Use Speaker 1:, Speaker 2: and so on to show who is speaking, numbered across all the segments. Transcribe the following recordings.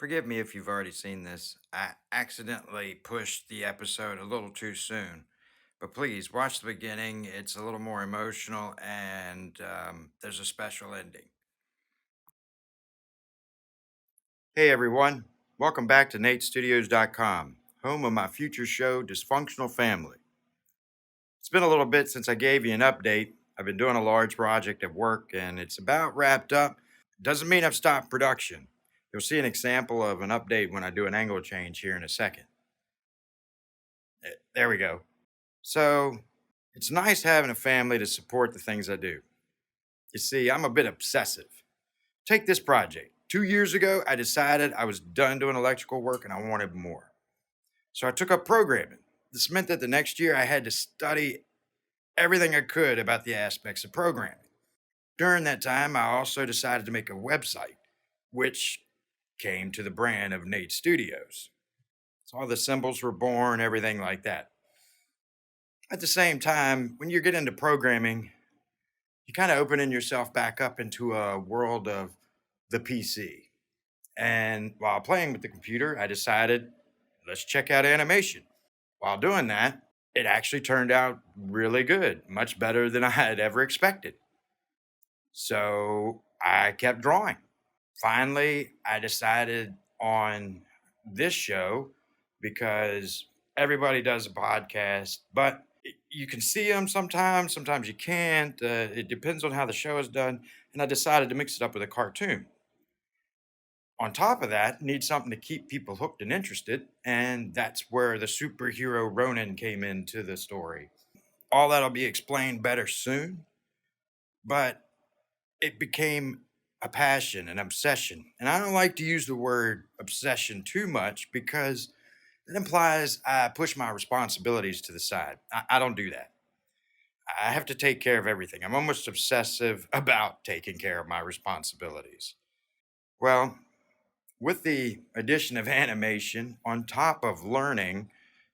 Speaker 1: Forgive me if you've already seen this. I accidentally pushed the episode a little too soon. But please watch the beginning. It's a little more emotional and there's a special ending. Hey everyone, welcome back to natestudios.com, home of my future show, Dysfunctional Family. It's been a little bit since I gave you an update. I've been doing a large project at work and it's about wrapped up. Doesn't mean I've stopped production. You'll see an example of an update when I do an angle change here in a second. There we go. So it's nice having a family to support the things I do. You see, I'm a bit obsessive. Take this project. 2 years ago, I decided I was done doing electrical work and I wanted more. So I took up programming. This meant that the next year I had to study everything I could about the aspects of programming. During that time, I also decided to make a website, which came to the brand of Nate Studios. So all the symbols were born, everything like that. At the same time, when you get into programming, you kind of opening yourself back up into a world of the PC. And while playing with the computer, I decided, let's check out animation. While doing that, it actually turned out really good, much better than I had ever expected. So I kept drawing. Finally, I decided on this show because everybody does a podcast, but you can see them sometimes, sometimes you can't. It depends on how the show is done. And I decided to mix it up with a cartoon. On top of that, need something to keep people hooked and interested. And that's where the superhero Ronin came into the story. All that'll be explained better soon, but it became a passion, an obsession. And I don't like to use the word obsession too much because it implies I push my responsibilities to the side. I don't do that. I have to take care of everything. I'm almost obsessive about taking care of my responsibilities. Well, with the addition of animation, on top of learning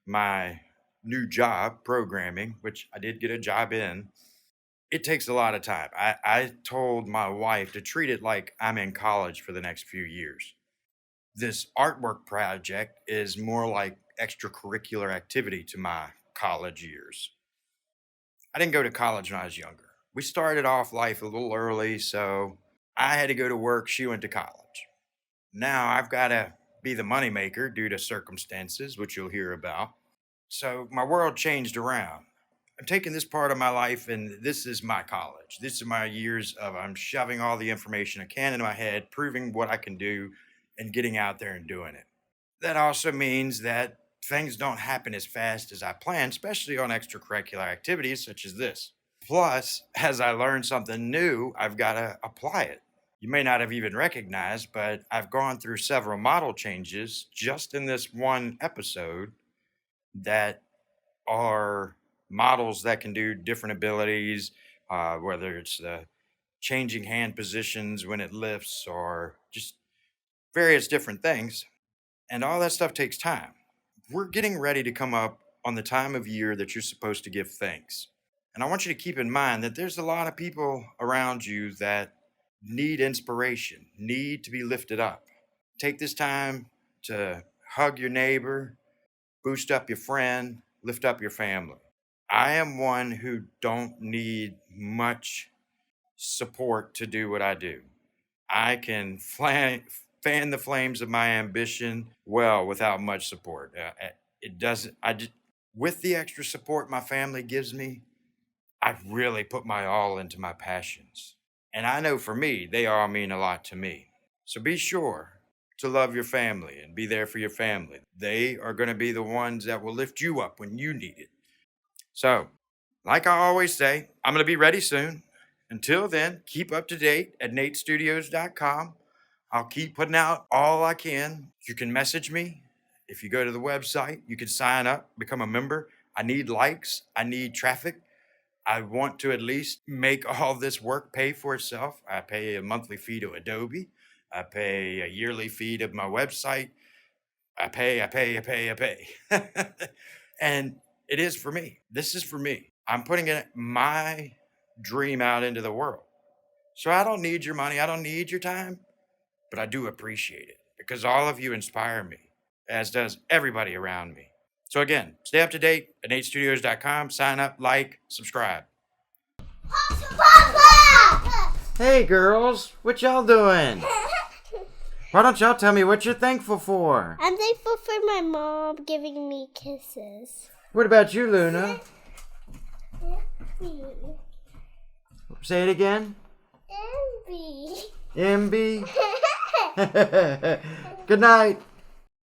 Speaker 1: my new job, programming, which I did get a job in, it takes a lot of time. I told my wife to treat it like I'm in college for the next few years. This artwork project is more like extracurricular activity to my college years. I didn't go to college when I was younger. We started off life a little early, so I had to go to work. She went to college. Now I've got to be the moneymaker due to circumstances, which you'll hear about. So my world changed around. I'm taking this part of my life and this is my college. This is my years of I'm shoving all the information I can into my head, proving what I can do and getting out there and doing it. That also means that things don't happen as fast as I plan, especially on extracurricular activities such as this. Plus, as I learn something new, I've got to apply it. You may not have even recognized, but I've gone through several model changes just in this one episode that are models that can do different abilities, whether it's the changing hand positions when it lifts or just various different things. And all that stuff takes time. We're getting ready to come up on the time of year that you're supposed to give thanks. And I want you to keep in mind that there's a lot of people around you that need inspiration, need to be lifted up. Take this time to hug your neighbor, boost up your friend, lift up your family. I am one who don't need much support to do what I do. I can fan the flames of my ambition well without much support. It doesn't. I just with the extra support my family gives me, I really put my all into my passions, and I know for me they all mean a lot to me. So be sure to love your family and be there for your family. They are going to be the ones that will lift you up when you need it. So, like I always say, I'm going to be ready soon. Until then, keep up to date at natestudios.com. I'll keep putting out all I can. You can message me. If you go to the website, you can sign up, become a member. I need likes, I need traffic. I want to at least make all this work pay for itself. I pay a monthly fee to Adobe. I pay a yearly fee to my website. I pay. And it is for me. This is for me. I'm putting my dream out into the world. So I don't need your money. I don't need your time, but I do appreciate it because all of you inspire me, as does everybody around me. So again, stay up to date at natestudios.com. Sign up, like, subscribe.
Speaker 2: Papa!
Speaker 1: Hey girls, what y'all doing? Why don't y'all tell me what you're thankful for?
Speaker 2: I'm thankful for my mom giving me kisses.
Speaker 1: What about you, Luna?
Speaker 2: Envy.
Speaker 1: Say it again.
Speaker 2: Envy.
Speaker 1: MB. Good night.